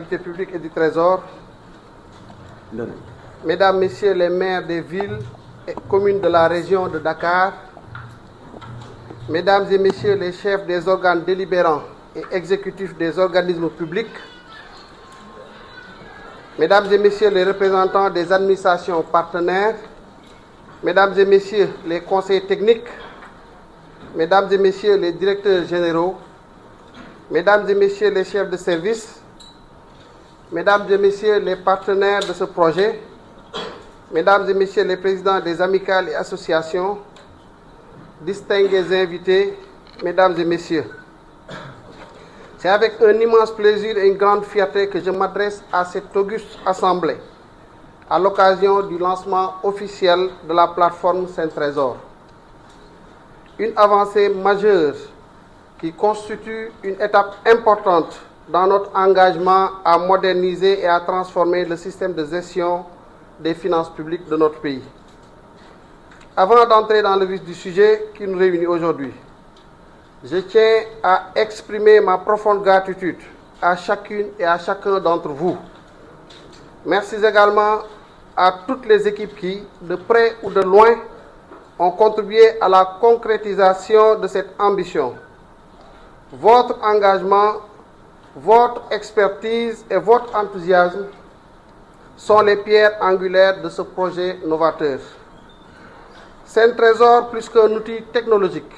comptabilité publique et du Trésor, Mesdames, Messieurs les maires des villes et communes de la région de Dakar, Mesdames et Messieurs les chefs des organes délibérants et exécutifs des organismes publics, Mesdames et Messieurs les représentants des administrations partenaires, Mesdames et Messieurs les conseillers techniques, Mesdames et Messieurs les directeurs généraux, Mesdames et Messieurs les chefs de service, Mesdames et Messieurs les partenaires de ce projet, Mesdames et Messieurs les présidents des amicales et associations, distingués invités, Mesdames et Messieurs, c'est avec un immense plaisir et une grande fierté que je m'adresse à cette auguste assemblée à l'occasion du lancement officiel de la plateforme Saint-Trésor. Une avancée majeure qui constitue une étape importante dans notre engagement à moderniser et à transformer le système de gestion des finances publiques de notre pays. Avant d'entrer dans le vif du sujet qui nous réunit aujourd'hui, je tiens à exprimer ma profonde gratitude à chacune et à chacun d'entre vous. Merci également à toutes les équipes qui, de près ou de loin, ont contribué à la concrétisation de cette ambition. Votre engagement, votre expertise et votre enthousiasme sont les pierres angulaires de ce projet novateur. Saint-Trésor, plus qu'un outil technologique,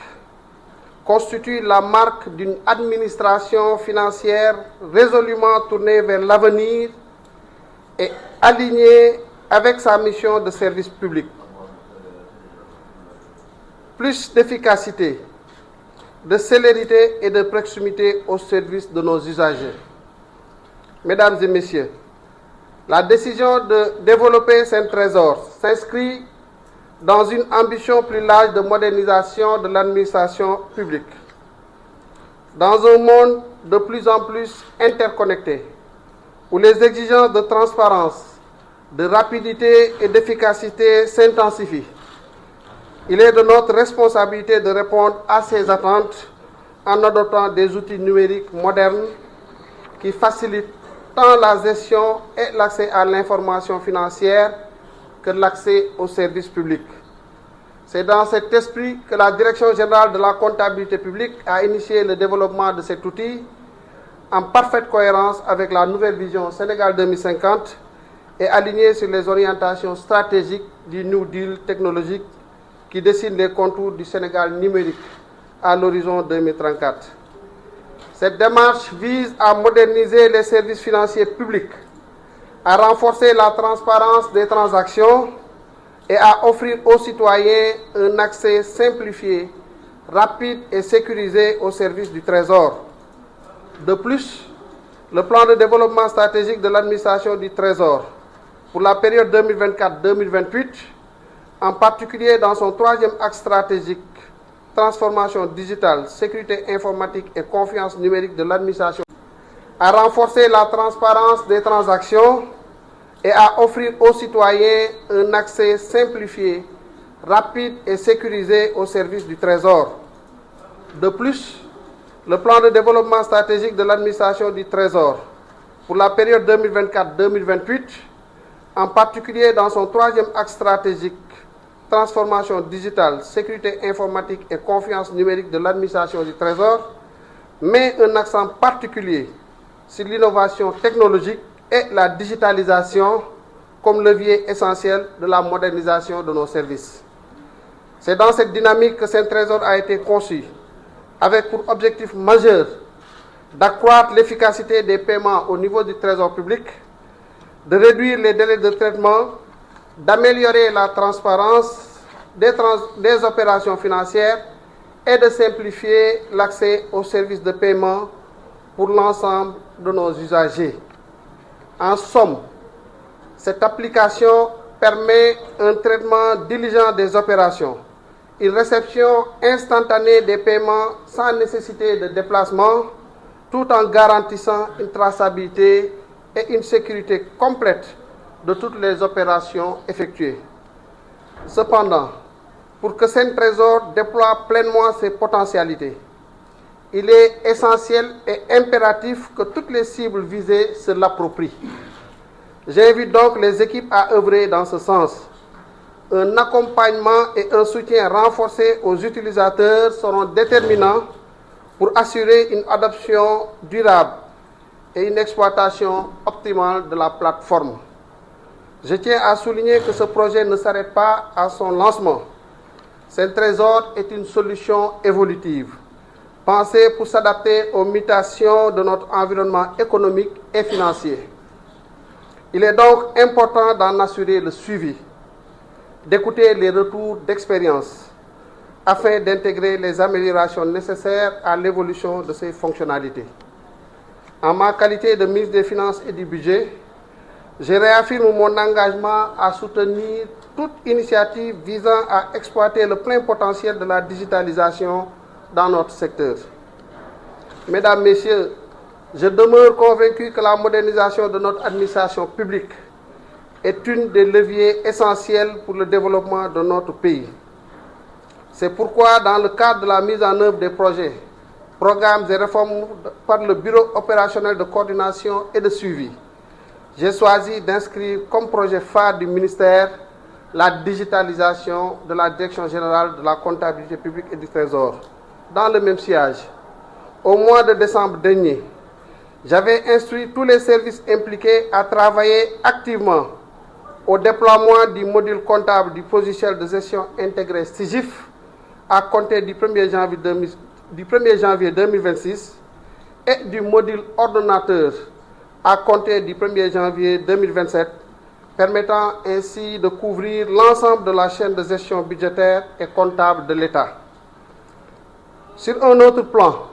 constitue la marque d'une administration financière résolument tournée vers l'avenir et alignée avec sa mission de service public. Plus d'efficacité, de célérité et de proximité au service de nos usagers. Mesdames et Messieurs, la décision de développer Saint-Trésor s'inscrit dans une ambition plus large de modernisation de l'administration publique. Dans un monde de plus en plus interconnecté, où les exigences de transparence, de rapidité et d'efficacité s'intensifient, il est de notre responsabilité de répondre à ces attentes en adoptant des outils numériques modernes qui facilitent tant la gestion et l'accès à l'information financière que l'accès aux services publics. C'est dans cet esprit que la Direction générale de la comptabilité publique a initié le développement de cet outil en parfaite cohérence avec la nouvelle vision Sénégal 2050 et alignée sur les orientations stratégiques du New Deal technologique qui dessine les contours du Sénégal numérique à l'horizon 2034. Cette démarche vise à moderniser les services financiers publics, à renforcer la transparence des transactions et à offrir aux citoyens un accès simplifié, rapide et sécurisé aux services du Trésor. De plus, le plan de développement stratégique de l'administration du Trésor pour la période 2024-2028, en particulier dans son troisième axe stratégique, transformation digitale, sécurité informatique et confiance numérique de l'administration, à renforcer la transparence des transactions et à offrir aux citoyens un accès simplifié, rapide et sécurisé aux services du Trésor. De plus, le plan de développement stratégique de l'administration du Trésor pour la période 2024-2028, en particulier dans son troisième axe stratégique, transformation digitale, sécurité informatique et confiance numérique de l'administration du Trésor, met un accent particulier sur l'innovation technologique et la digitalisation comme levier essentiel de la modernisation de nos services. C'est dans cette dynamique que Saint-Trésor a été conçu, avec pour objectif majeur d'accroître l'efficacité des paiements au niveau du Trésor public, de réduire les délais de traitement, d'améliorer la transparence des opérations financières et de simplifier l'accès aux services de paiement pour l'ensemble de nos usagers. En somme, cette application permet un traitement diligent des opérations, une réception instantanée des paiements sans nécessité de déplacement, tout en garantissant une traçabilité et une sécurité complète de toutes les opérations effectuées. Cependant, pour que Saint-Trésor déploie pleinement ses potentialités, il est essentiel et impératif que toutes les cibles visées se l'approprient. J'invite donc les équipes à œuvrer dans ce sens. Un accompagnement et un soutien renforcés aux utilisateurs seront déterminants pour assurer une adoption durable et une exploitation optimale de la plateforme. Je tiens à souligner que ce projet ne s'arrête pas à son lancement. Trésor est une solution évolutive, pensée pour s'adapter aux mutations de notre environnement économique et financier. Il est donc important d'en assurer le suivi, d'écouter les retours d'expérience afin d'intégrer les améliorations nécessaires à l'évolution de ces fonctionnalités. En ma qualité de ministre des Finances et du Budget, je réaffirme mon engagement à soutenir toute initiative visant à exploiter le plein potentiel de la digitalisation dans notre secteur. Mesdames, Messieurs, je demeure convaincu que la modernisation de notre administration publique est une des leviers essentiels pour le développement de notre pays. C'est pourquoi, dans le cadre de la mise en œuvre des projets, programmes et réformes par le Bureau opérationnel de coordination et de suivi, j'ai choisi d'inscrire comme projet phare du ministère la digitalisation de la Direction générale de la comptabilité publique et du Trésor. Dans le même sillage, au mois de décembre dernier, j'avais instruit tous les services impliqués à travailler activement au déploiement du module comptable du logiciel de gestion intégré SIGIF à compter du 1er janvier 2026 et du module ordonnateur à compter du 1er janvier 2027, permettant ainsi de couvrir l'ensemble de la chaîne de gestion budgétaire et comptable de l'État. Sur un autre plan,